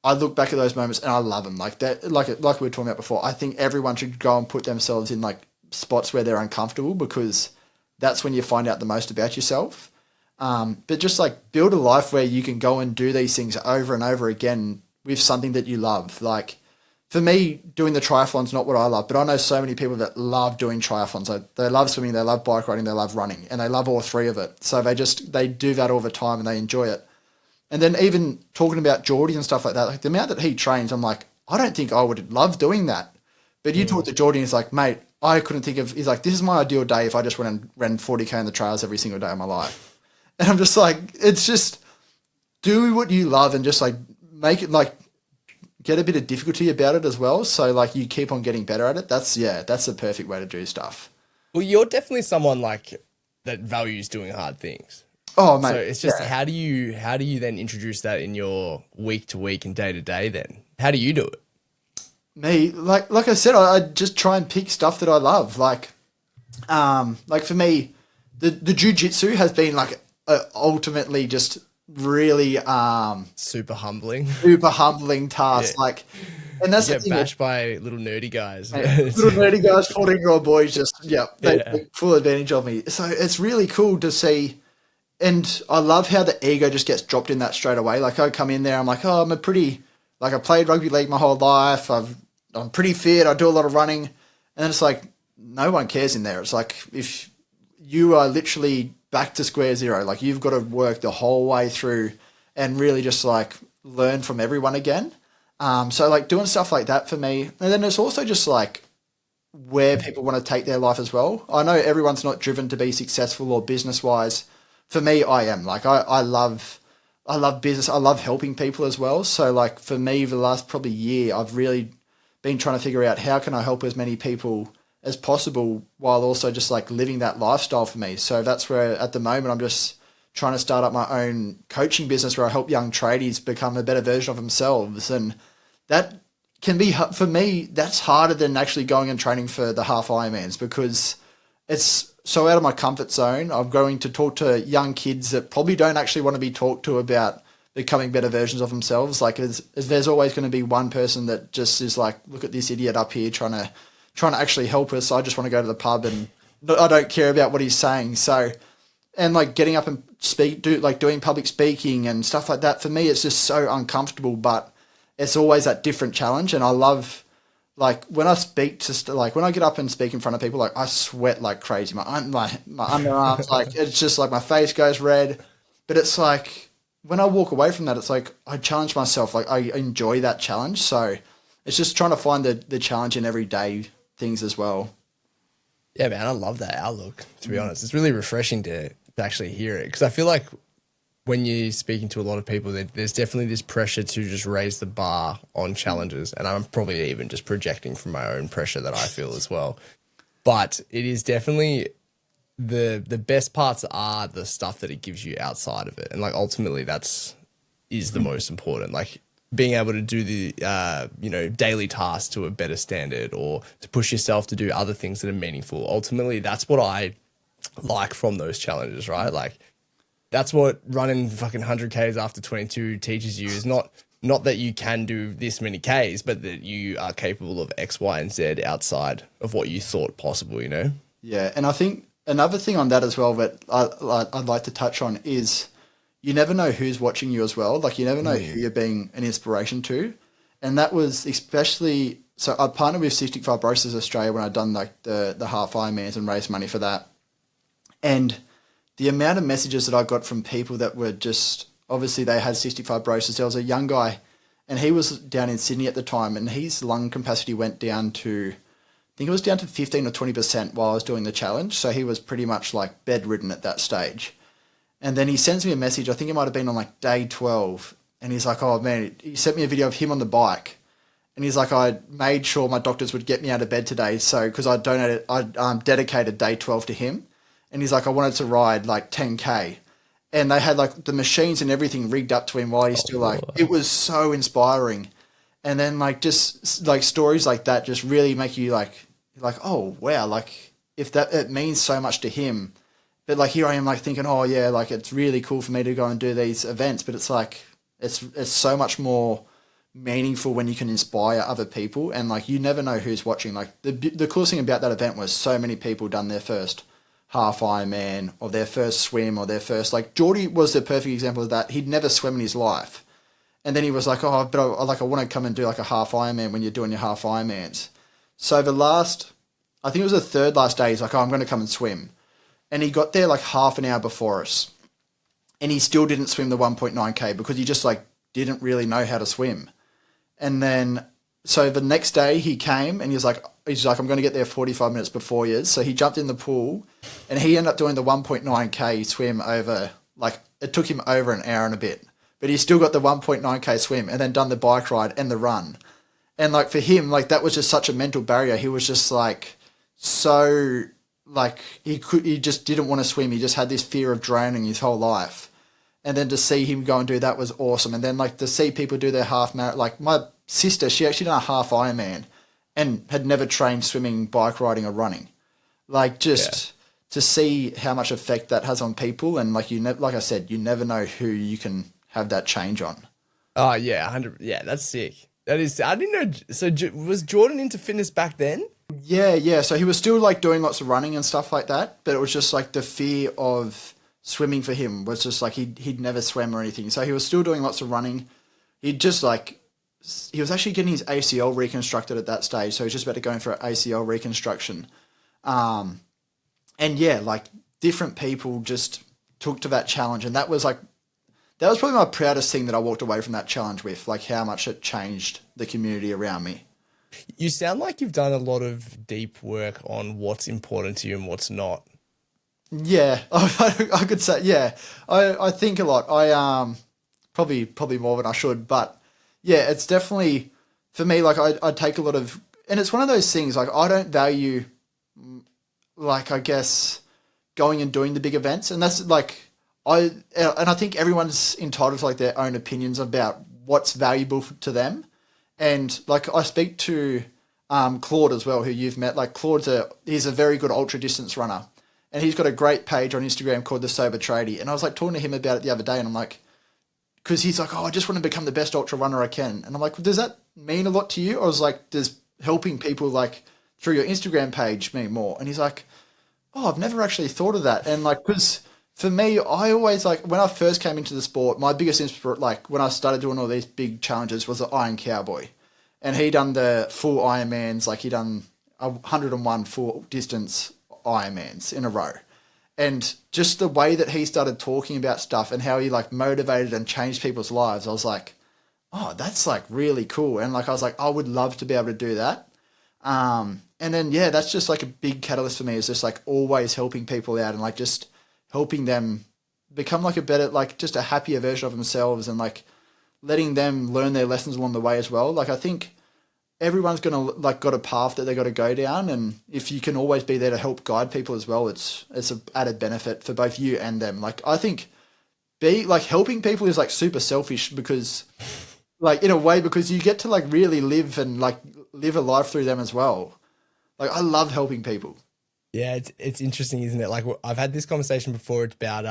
I look back at those moments and I love them. Like that, like we were talking about before. I think everyone should go and put themselves in like spots where they're uncomfortable, because that's when you find out the most about yourself. But just like build a life where you can go and do these things over and over again with something that you love. Like, for me, doing the triathlon's not what I love, but I know so many people that love doing triathlons. Like, they love swimming, they love bike riding, they love running, and they love all three of it. So they do that all the time and they enjoy it. And then even talking about Geordie and stuff like that, like the amount that he trains, I'm like, I don't think I would love doing that. But you talk to Geordie and he's like, mate, I couldn't think of, he's like, this is my ideal day if I just went and ran 40K in the trails every single day of my life. And I'm just like, it's just do what you love and just like make it like get a bit of difficulty about it as well. So like you keep on getting better at it. That's the perfect way to do stuff.
Well, you're definitely someone like that values doing hard things.
Oh,
So
mate.
it's just
Yeah.
how do you then introduce that in your week to week and day to day then? How do you do it?
Me, like I said, I just try and pick stuff that I love. Like for me, the jujitsu has been like ultimately just really
Super humbling.
super humbling
Yeah.
task. Like, and
You
that's the
get
thing.
bashed by little nerdy guys.
Little nerdy guys, 14-year-old boys, just yeah, they
Yeah.
take full advantage of me. So it's really cool to see, and I love how the ego just gets dropped in that straight away. Like, I come in there, I'm like, oh, I played rugby league my whole life. I'm pretty fit. I do a lot of running, and then it's like no one cares in there. It's like if you are literally back to square zero, like you've got to work the whole way through and really just like learn from everyone again. So like doing stuff like that for me, and then it's also just like where people want to take their life as well. I know everyone's not driven to be successful or business wise. For me, I am. Like, I love business. I love helping people as well. So like for me, for the last probably year, I've really been trying to figure out how can I help as many people as possible while also just like living that lifestyle for me. So that's where at the moment I'm just trying to start up my own coaching business where I help young tradies become a better version of themselves. And that can be, for me, that's harder than actually going and training for the half Ironmans, because it's so out of my comfort zone. I'm going to talk to young kids that probably don't actually want to be talked to about becoming better versions of themselves. Like, there's always going to be one person that just is like, look at this idiot up here trying to actually help us. I just want to go to the pub and I don't care about what he's saying. So, and like getting up and doing public speaking and stuff like that, for me, it's just so uncomfortable, but it's always that different challenge. And I love, like, when I speak like when I get up and speak in front of people, like I sweat like crazy. My underarms, like it's just like my face goes red. But it's like when I walk away from that, it's like I challenge myself. Like, I enjoy that challenge. So it's just trying to find the challenge in everyday things as well.
Yeah, man, I love that outlook, to be honest. It's really refreshing to actually hear it because I feel like when you're speaking to a lot of people, there's definitely this pressure to just raise the bar on challenges. And I'm probably even just projecting from my own pressure that I feel as well. But it is definitely the best parts are the stuff that it gives you outside of it. And like ultimately is the most important. Like being able to do the daily tasks to a better standard, or to push yourself to do other things that are meaningful. Ultimately, that's what I like from those challenges, right? Like that's what running fucking 100Ks after 22 teaches you, is not that you can do this many Ks, but that you are capable of X, Y, and Z outside of what you thought possible, you know?
Yeah, and I think another thing on that as well that I'd like to touch on is you never know who's watching you as well. Like you never know who you're being an inspiration to. And that was especially, so I partnered with Cystic Fibrosis Australia when I'd done like the half Ironmans and raised money for that. And the amount of messages that I got from people that were just, obviously they had cystic fibrosis. There was a young guy and he was down in Sydney at the time and his lung capacity went down to, I think it was down to 15 or 20% while I was doing the challenge. So he was pretty much like bedridden at that stage. And then he sends me a message, I think it might have been on like day 12. And he's like, oh man, he sent me a video of him on the bike. And he's like, I made sure my doctors would get me out of bed today. So, because I dedicated day 12 to him. And he's like, I wanted to ride like 10K. And they had like the machines and everything rigged up to him while he's still like, it was so inspiring. And then like, just like stories like that just really make you like, oh wow, like if that, it means so much to him. But like here I am like thinking, oh yeah, like it's really cool for me to go and do these events. But it's like, it's so much more meaningful when you can inspire other people. And like, you never know who's watching. Like the coolest thing about that event was so many people done their first half Ironman or their first swim or their first, like Geordie was the perfect example of that. He'd never swum in his life. And then he was like, oh, but I want to come and do like a half Ironman when you're doing your half Ironmans. So the last, I think it was the third last day, he's like, oh, I'm going to come and swim. And he got there like half an hour before us. And he still didn't swim the 1.9K because he just like didn't really know how to swim. And then, so the next day he came and he's like, I'm going to get there 45 minutes before you. So he jumped in the pool and he ended up doing the 1.9K swim over, like it took him over an hour and a bit, but he still got the 1.9K swim and then done the bike ride and the run. And like for him, like that was just such a mental barrier. He was just like, so like he just didn't want to swim. He just had this fear of drowning his whole life. And then to see him go and do that was awesome. And then like to see people do their half marathon, like my sister, she actually done a half Ironman and had never trained swimming, bike riding or running. Like just to see how much effect that has on people. And like like I said, you never know who you can have that change on.
Oh yeah, 100. Yeah, that's sick. That is. I didn't know. So was Jordan into fitness back then?
Yeah. So he was still like doing lots of running and stuff like that, but it was just like the fear of swimming for him was just like he'd never swam or anything. So he was still doing lots of running. He was actually getting his ACL reconstructed at that stage, so he's just about to go in for an ACL reconstruction. And yeah, like different people just took to that challenge, and that was probably my proudest thing that I walked away from that challenge with, like how much it changed the community around me.
You sound like you've done a lot of deep work on what's important to you and what's not.
Yeah, I could say, yeah. I think a lot. I probably more than I should, but yeah, it's definitely for me. Like I take a lot of, and it's one of those things. Like I don't value, like I guess, going and doing the big events, and that's like I think everyone's entitled to like their own opinions about what's valuable to them, and like I speak to Claude as well, who you've met. Like he's a very good ultra distance runner. And he's got a great page on Instagram called The Sober Tradie. And I was like talking to him about it the other day and I'm like, because he's like, oh, I just want to become the best ultra runner I can. And I'm like, well, does that mean a lot to you? I was like, does helping people like through your Instagram page mean more? And he's like, oh, I've never actually thought of that. And like, because for me, I always like, when I first came into the sport, my biggest inspiration, like when I started doing all these big challenges was the Iron Cowboy. And he done the full Ironmans, like he done 101 full distance Ironmans in a row. And just the way that he started talking about stuff and how he like motivated and changed people's lives, I was like, oh, that's like really cool. And like I was like, I would love to be able to do that. And then yeah, that's just like a big catalyst for me, is just like always helping people out and like just helping them become like a better, like just a happier version of themselves, and like letting them learn their lessons along the way as well. Like I think everyone's got a path that they got to go down, and if you can always be there to help guide people as well, it's an added benefit for both you and them. Like I think helping people is like super selfish, because like in a way, because you get to like really live and like live a life through them as well. Like I love helping people.
Yeah, it's interesting, isn't it? Like I've had this conversation before about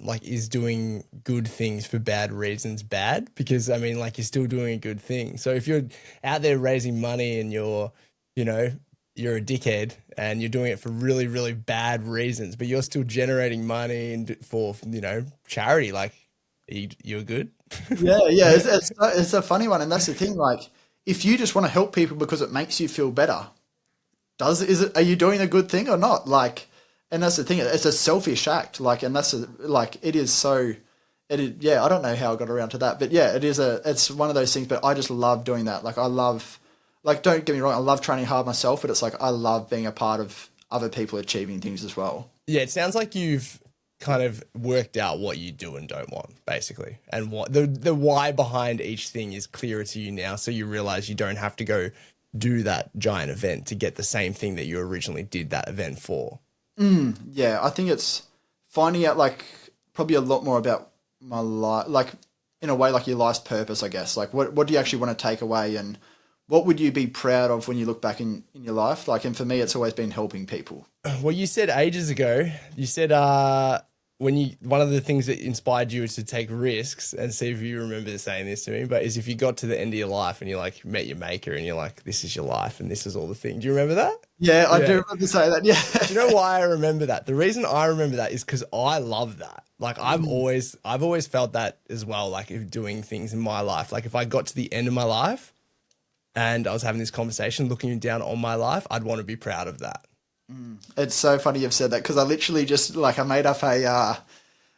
like is doing good things for bad reasons bad? Because I mean, like you're still doing a good thing. So if you're out there raising money and you know, you're a dickhead and you're doing it for really, really bad reasons, but you're still generating money and for, charity, like you're good.
Yeah, yeah, it's a funny one, and that's the thing. Like, if you just want to help people because it makes you feel better, are you doing a good thing or not? Like, and that's the thing. It's a selfish act. Like, and it is so. It is, yeah, I don't know how I got around to that, but yeah, it's one of those things. But I just love doing that. Like, I love, like, don't get me wrong, I love training hard myself, but it's like I love being a part of other people achieving things as well.
Yeah, it sounds like you've kind of worked out what you do and don't want, basically. And what the why behind each thing is clearer to you now. So you realize you don't have to go do that giant event to get the same thing that you originally did that event for.
Yeah, I think it's finding out like probably a lot more about my life, like in a way, like your life's purpose, I guess. Like what do you actually want to take away, and what would you be proud of when you look back in your life? Like, and for me, it's always been helping people.
Well, you said ages ago, you said one of the things that inspired you is to take risks, and see if you remember saying this to me, but is if you got to the end of your life and you like met your maker and you're like, this is your life and this is all the thing. Do you remember that?
Yeah, I do remember saying that. Yeah.
Do you know why I remember that? The reason I remember that is because I love that. Like I've always felt that as well. Like if doing things in my life, like if I got to the end of my life and I was having this conversation, looking down on my life, I'd want to be proud of that.
It's so funny you've said that, because I literally just like I made up a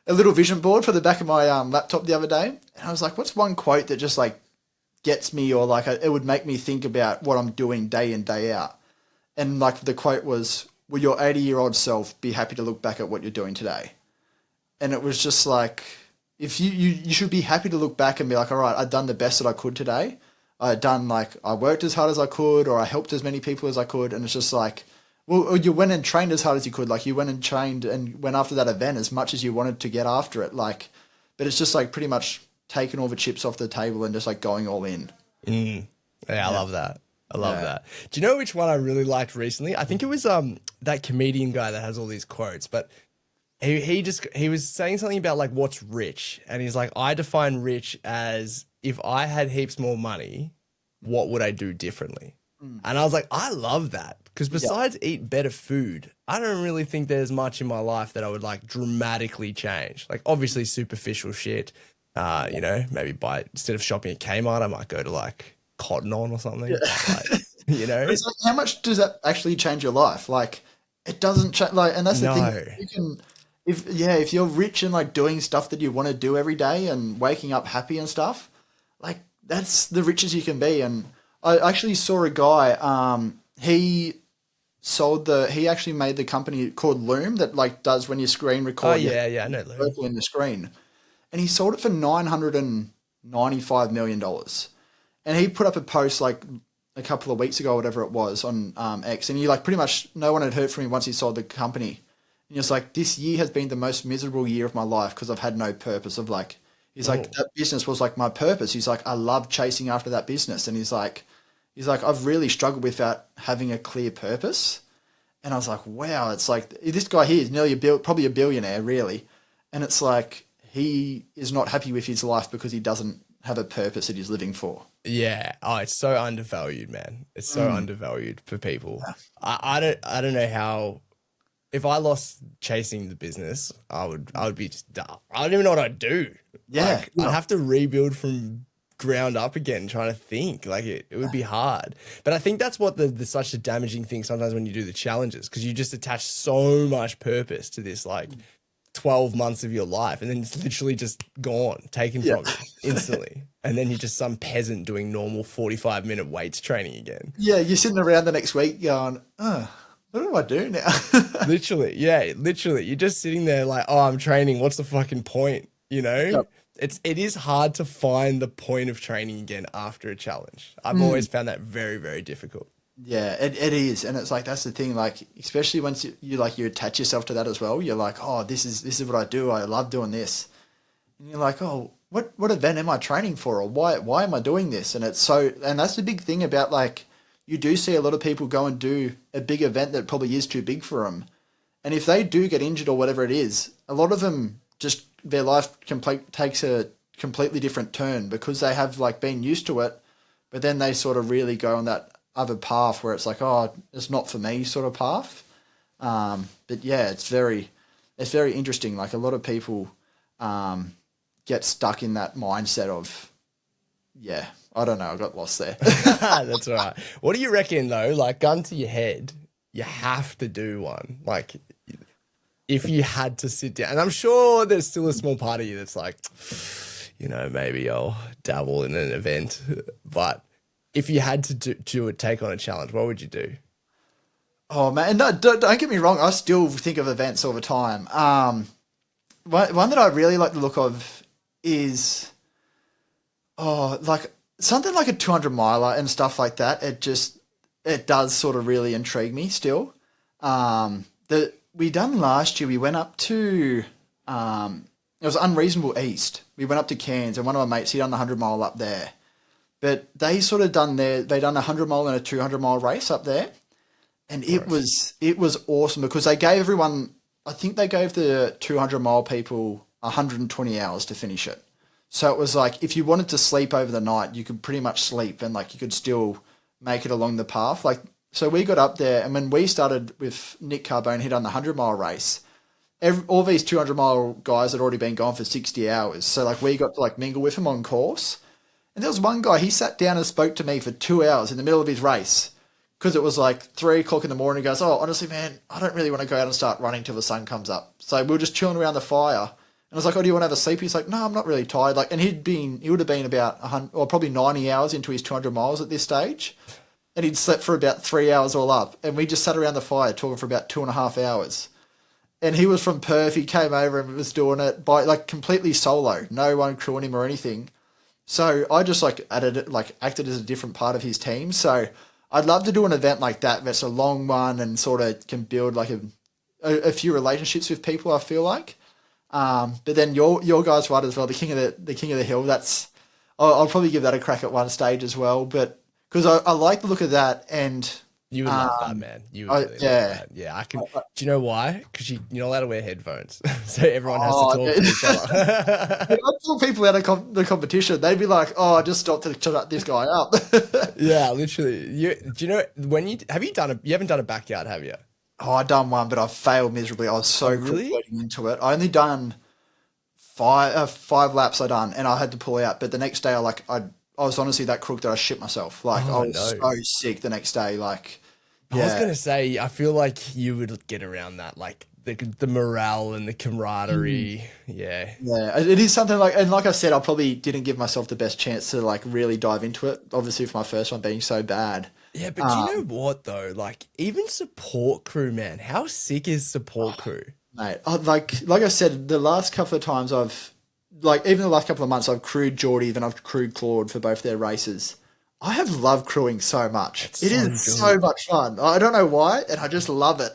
little vision board for the back of my laptop the other day, and I was like, what's one quote that just like gets me, or like it would make me think about what I'm doing day in, day out. And like the quote was, will your 80-year-old self be happy to look back at what you're doing today? And it was just like, if you should be happy to look back and be like, all right, I've done the best that I could today. I worked as hard as I could, or I helped as many people as I could. And it's just like, well, you went and trained as hard as you could. Like you went and trained and went after that event as much as you wanted to get after it. Like, but it's just like pretty much taking all the chips off the table and just like going all in.
Yeah, I love that. I love that. Do you know which one I really liked recently? I think it was that comedian guy that has all these quotes, but he was saying something about like what's rich, and he's like, I define rich as if I had heaps more money, what would I do differently? And I was like, I love that, because besides eat better food, I don't really think there's much in my life that I would like dramatically change. Like obviously superficial shit, maybe instead of shopping at Kmart, I might go to like Cotton On or something. Like,
It's like, how much does that actually change your life? Like, it doesn't change. Like, and that's the thing. You can, if you're rich and like doing stuff that you want to do every day and waking up happy and stuff, like that's the richest you can be. And I actually saw a guy. He actually made the company called Loom that like does when you screen record.
Oh yeah, I know Loom.
In the screen, and he sold it for $995 million. And he put up a post like a couple of weeks ago, whatever it was, on X, and he like pretty much no one had heard from him once he sold the company. And he was like, "This year has been the most miserable year of my life because I've had no purpose." Of like, he's like, that business was like my purpose. He's like, I love chasing after that business, and he's like, I've really struggled without having a clear purpose. And I was like, wow, it's like this guy here is nearly probably a billionaire, really, and it's like he is not happy with his life because he doesn't have a purpose that he's living for.
Yeah. Oh, it's so undervalued, man. It's so undervalued for people. I don't know how, if I lost chasing the business, I would be just, I don't even know what I'd do.
Yeah.
I'd have to rebuild from ground up again, trying to think. Like it would be hard. But I think that's what the such a damaging thing sometimes when you do the challenges, because you just attach so much purpose to this like 12 months of your life, and then it's literally just gone, taken from you instantly. And then you're just some peasant doing normal 45-minute weights training again.
Yeah, you're sitting around the next week going, what do I do now?
Literally. You're just sitting there like, oh, I'm training. What's the fucking point? It is hard to find the point of training again after a challenge. I've always found that very, very difficult.
Yeah, it is. And it's like, that's the thing, like, especially once you attach yourself to that as well. You're like, oh, this is what I do. I love doing this. And you're like, oh, what event am I training for, or why am I doing this? And and that's the big thing about like you do see a lot of people go and do a big event that probably is too big for them, and if they do get injured or whatever it is, a lot of them just their life takes a completely different turn because they have like been used to it, but then they sort of really go on that other path where it's like, oh, it's not for me sort of path. But yeah, it's very interesting. Like a lot of people get stuck in that mindset of, yeah, I don't know, I got lost there.
That's all right. What do you reckon though? Like, gun to your head, you have to do one. Like, if you had to sit down, and I'm sure there's still a small part of you that's like, maybe I'll dabble in an event, but if you had to take on a challenge, what would you do?
Oh man, no, don't get me wrong. I still think of events all the time. One that I really like the look of is, like something like a 200 miler and stuff like that. It does sort of really intrigue me still. That we done last year, we went up to, it was Unreasonable East. We went up to Cairns and one of my mates, he done the 100 mile up there. But they sort of they done a 100 mile and a 200 mile race up there. And it was awesome because they gave everyone, I think they gave the 200 mile people 120 hours to finish it. So it was like, if you wanted to sleep over the night, you could pretty much sleep and like you could still make it along the path. Like, so we got up there and when we started with Nick Carbone, he done the 100 mile race. All these 200 mile guys had already been gone for 60 hours. So like we got to like mingle with him on course. And there was one guy, he sat down and spoke to me for 2 hours in the middle of his race. Because it was like 3 o'clock in the morning. He goes, oh, honestly, man, I don't really want to go out and start running till the sun comes up. So we were just chilling around the fire. And I was like, oh, do you want to have a sleep? He's like, no, I'm not really tired. Like, and he would have been about 100, or probably 90 hours into his 200 miles at this stage. And he'd slept for about 3 hours all up. And we just sat around the fire talking for about 2.5 hours. And he was from Perth. He came over and was doing it by like completely solo. No one crewing him or anything. So I just like acted as a different part of his team. So I'd love to do an event like that that's a long one and sort of can build like a few relationships with people, I feel like. But then your guys right as well, the king of the hill. I'll probably give that a crack at one stage as well. But because I like the look of that, and
you would love that, man. You would really love that. Yeah, I can. Do you know why? Because you're not allowed to wear headphones, so everyone has to talk to each other.
I saw people out of the competition. They'd be like, "Oh, I just stopped to shut this guy up."
Yeah, literally. Do you know when you haven't done a backyard, have you?
Oh, I done one, but I failed miserably. I was so
really
getting into it. I only done five laps. I done, and I had to pull out. But the next day, I was honestly that crook that I shit myself. Like I was so sick the next day. Like
I was gonna say, I feel like you would get around that, like the morale and the camaraderie. Yeah,
it is something like, and like I said, I probably didn't give myself the best chance to like really dive into it. Obviously, for my first one being so bad.
Yeah, but do you know what though? Like even support crew, man, how sick is support crew,
mate? Like I said, the last couple of times even the last couple of months, I've crewed Geordie, then I've crewed Claude for both their races. I have loved crewing so much. It is so much fun. I don't know why, and I just love it.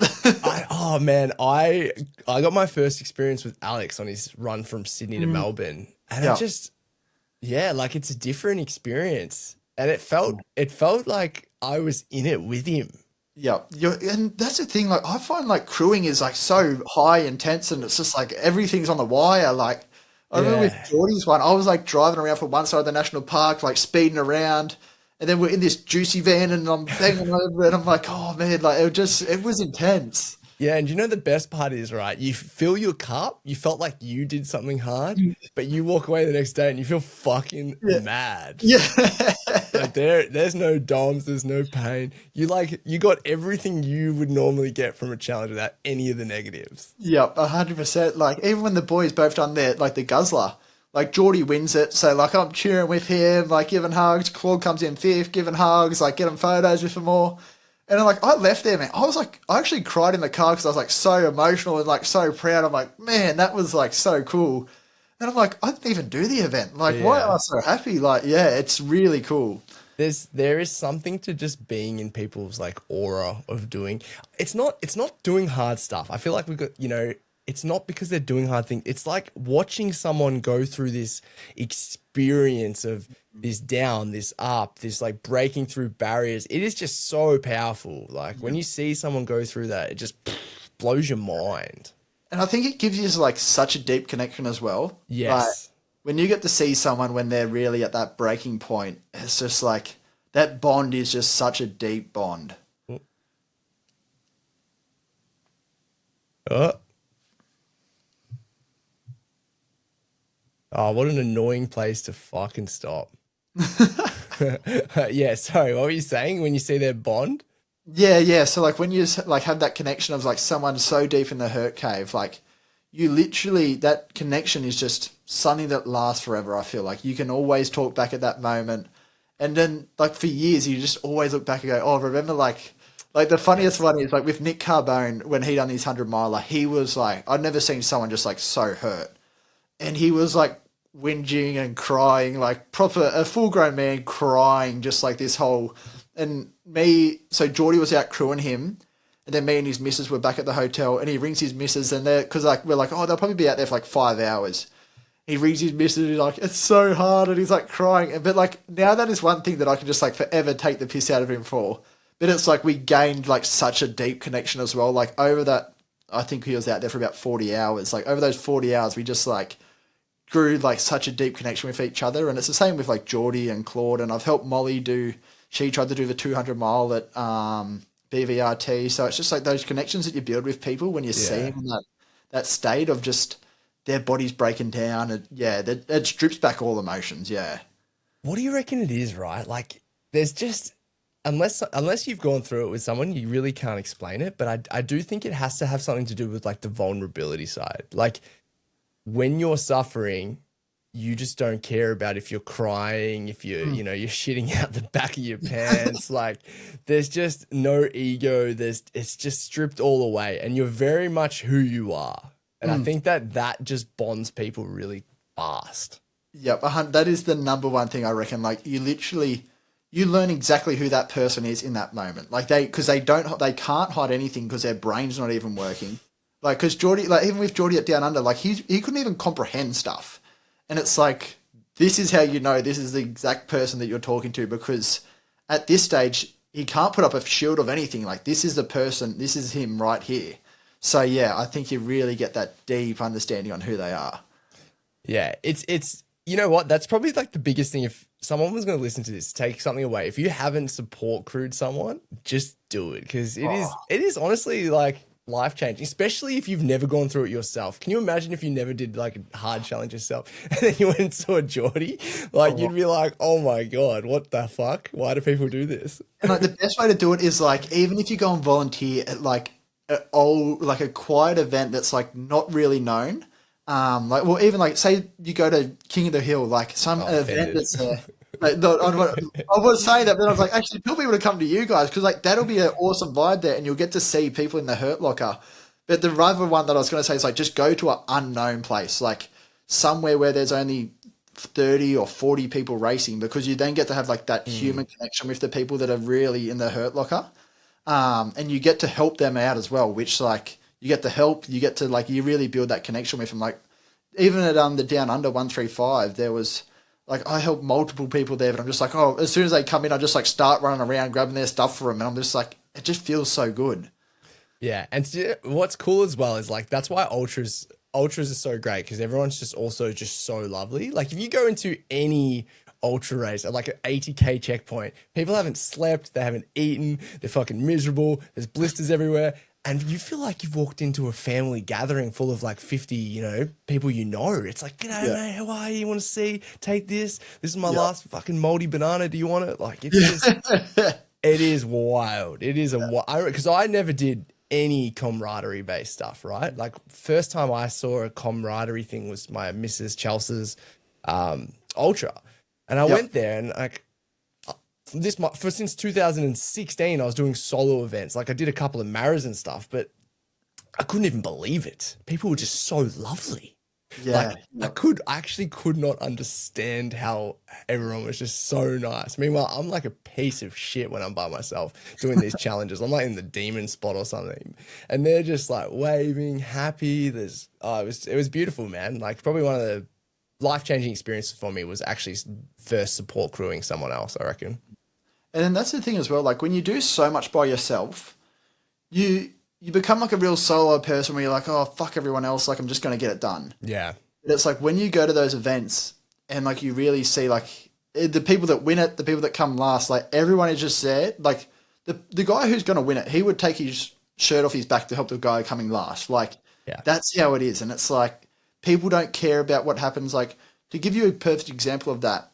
I got my first experience with Alex on his run from Sydney to Melbourne, and like it's a different experience, and it felt like I was in it with him.
Yeah, and that's the thing. Like I find like crewing is like so high intense, and it's just like everything's on the wire. Like I remember with Geordie's one, I was like driving around from one side of the national park, like speeding around. And then we're in this juicy van and I'm banging over and I'm like, oh man, like it was intense.
Yeah, and you know the best part is, right? You fill your cup, you felt like you did something hard, but you walk away the next day and you feel fucking mad.
Yeah.
Like there's no DOMs, there's no pain. You got everything you would normally get from a challenge without any of the negatives.
Yep, 100%. Like even when the boys both done the guzzler, like Geordie wins it, so like I'm cheering with him, like giving hugs. Claude comes in fifth, giving hugs, like getting photos with him all. And I'm like, I left there, man. I actually cried in the car because I was like so emotional and like so proud. I'm like, man, that was like so cool. And I'm like, I didn't even do the event. Like, why am I so happy? Like, yeah, it's really cool.
There is something to just being in people's like aura of doing. It's not doing hard stuff. I feel like we've got, it's not because they're doing hard things. It's like watching someone go through this experience of this down, this up, this like breaking through barriers. It is just so powerful. Like when you see someone go through that, it just blows your mind.
And I think it gives you like such a deep connection as well. Like
Yes.
when you get to see someone when they're really at that breaking point, it's just like that bond is just such a deep bond.
Oh. Oh, what an annoying place to fucking stop. Yeah, sorry, what were you saying when you see their bond?
Yeah, yeah. So like when you like have that connection of like someone so deep in the hurt cave, like you literally that connection is just something that lasts forever. I feel like you can always talk back at that moment, and then like for years you just always look back and go, "Oh, remember like the funniest one is like with Nick Carbone when he done his 100 miler, he was like I'd never seen someone just like so hurt, and he was like whinging and crying like proper a full grown man crying just like this whole and me so Geordie was out crewing him and then me and his missus were back at the hotel and he rings his missus and they're because like we're like oh they'll probably be out there for like 5 hours. He rings his missus and he's like it's so hard and he's like crying but like now that is one thing that I can just like forever take the piss out of him for but it's like we gained like such a deep connection as well like over that I think he was out there for about 40 hours like over those 40 hours we just like grew like such a deep connection with each other and it's the same with like Geordie and Claude and I've helped Molly she tried to do the 200 mile at BVRT so it's just like those connections that you build with people when you see
Yeah.
them in that state of just their bodies breaking down and yeah it strips back all emotions yeah.
What do you reckon it is, right? Like there's just unless you've gone through it with someone, you really can't explain it, but I do think it has to have something to do with like the vulnerability side. Like when you're suffering, you just don't care about if you're crying, if you're shitting out the back of your pants. Like there's just no ego. It's just stripped all away and you're very much who you are. And I think that just bonds people really fast.
Yep, that is the number one thing I reckon. Like you learn exactly who that person is in that moment. Like they can't hide anything because their brain's not even working. Like because Geordie, like even with Geordie at Down Under, like he couldn't even comprehend stuff, and it's like this is how you know this is the exact person that you're talking to because at this stage he can't put up a shield of anything. Like this is the person, this is him right here. So yeah, I think you really get that deep understanding on who they are.
Yeah, it's you know what? That's probably like the biggest thing. If someone was going to listen to this, take something away. If you haven't support crewed someone, just do it because it is honestly like life changing, especially if you've never gone through it yourself. Can you imagine if you never did like a hard challenge yourself and then you went and saw a Geordie? Like you'd be like, oh my God, what the fuck? Why do people do this?
And like the best way to do it is like even if you go and volunteer at like a quiet event that's like not really known. Like well even like say you go to King of the Hill, like some event that's like, no, I was saying that, but I was like, actually, tell people to come to you guys because like that'll be an awesome vibe there, and you'll get to see people in the hurt locker. But the other one that I was going to say is like just go to an unknown place, like somewhere where there's only 30 or 40 people racing, because you then get to have like that human connection with the people that are really in the hurt locker, and you get to help them out as well. Which like you get to help, you get to like you really build that connection with them. Like even at the Down Under 135, there was. Like, I help multiple people there, but I'm just like, oh, as soon as they come in, I just, like, start running around, grabbing their stuff for them, and I'm just like, it just feels so good.
Yeah, and what's cool as well is, like, that's why ultras are so great, because everyone's just also just so lovely. Like, if you go into any ultra race at, like, an 80K checkpoint, people haven't slept, they haven't eaten, they're fucking miserable, there's blisters everywhere, and you feel like you've walked into a family gathering full of like 50, people you know. It's like, g'day, mate, how are you? You want to see? Take this. This is my last fucking moldy banana. Do you want it? Like, it's just, it is wild. It is because I never did any camaraderie based stuff, right? Like, first time I saw a camaraderie thing was my Mrs. Chelsea's ultra. And I went there and like, since 2016, I was doing solo events. Like I did a couple of maras and stuff, but I couldn't even believe it. People were just so lovely.
Yeah.
Like I actually could not understand how everyone was just so nice. Meanwhile, I'm like a piece of shit when I'm by myself doing these challenges. I'm like in the demon spot or something, and they're just like waving, happy. It was beautiful, man. Like probably one of the life-changing experiences for me was actually first support crewing someone else, I reckon.
And then that's the thing as well. Like when you do so much by yourself, you become like a real solo person where you're like, oh fuck everyone else. Like I'm just going to get it done.
Yeah.
But it's like when you go to those events and like you really see like the people that win it, the people that come last, like everyone is just there. Like the guy who's going to win it, he would take his shirt off his back to help the guy coming last. Like
Yeah.
that's how it is. And it's like people don't care about what happens. Like to give you a perfect example of that,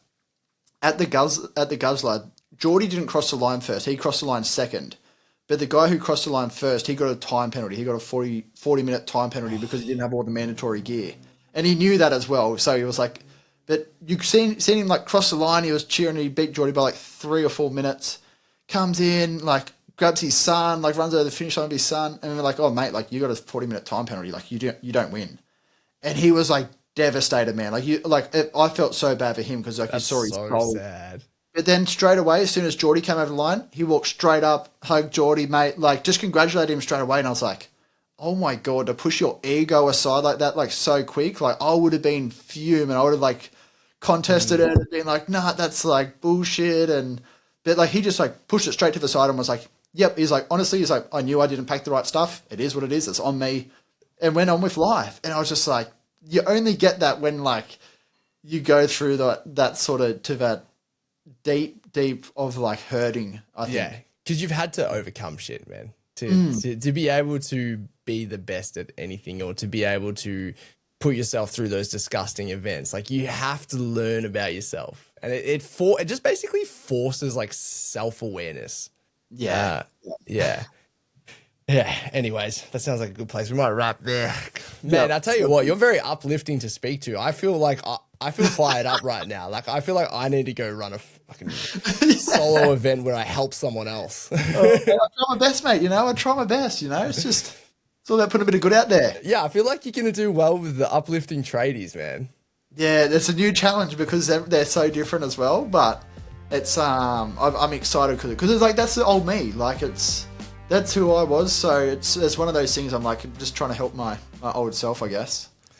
at the Guzzler, Geordie didn't cross the line first. He crossed the line second. But the guy who crossed the line first, he got a time penalty. He got a 40-minute time penalty because he didn't have all the mandatory gear. And he knew that as well. So he was like, but you seen him like cross the line. He was cheering. He beat Geordie by like 3 or 4 minutes. Comes in, like grabs his son, like runs over the finish line with his son. And we're like, oh mate, like you got a 40-minute time penalty. Like you don't win. And he was like devastated, man. I felt so bad for him because like
That's
you saw his
so
goal.
sad.
But then straight away, as soon as Geordie came over the line, he walked straight up, hugged Geordie, mate, like just congratulated him straight away. And I was like, oh my God, to push your ego aside like that, like so quick, like I would have been fuming. I would have like contested it and been like, nah, that's like bullshit. But like he just like pushed it straight to the side and was like, yep. He's like, honestly, he's like, I knew I didn't pack the right stuff. It is what it is. It's on me. And went on with life. And I was just like, you only get that when like you go through that sort of to that deep of like hurting, I think.
Yeah, because you've had to overcome shit, man. To be able to be the best at anything, or to be able to put yourself through those disgusting events, like you have to learn about yourself, and it just basically forces like self-awareness.
Yeah.
Yeah. Anyways, that sounds like a good place. We might wrap there, man. I tell you what, you're very uplifting to speak to. I feel like I feel fired up right now. Like I feel like I need to go run a fucking solo event where I help someone else.
I try my best, mate. I try my best. It's all about putting a bit of good out there.
Yeah, I feel like you're gonna do well with the uplifting tradies, man.
Yeah, it's a new challenge because they're so different as well. But it's I'm excited because it's like that's the old me. Like that's who I was. So it's one of those things. I'm like just trying to help my old self, I guess.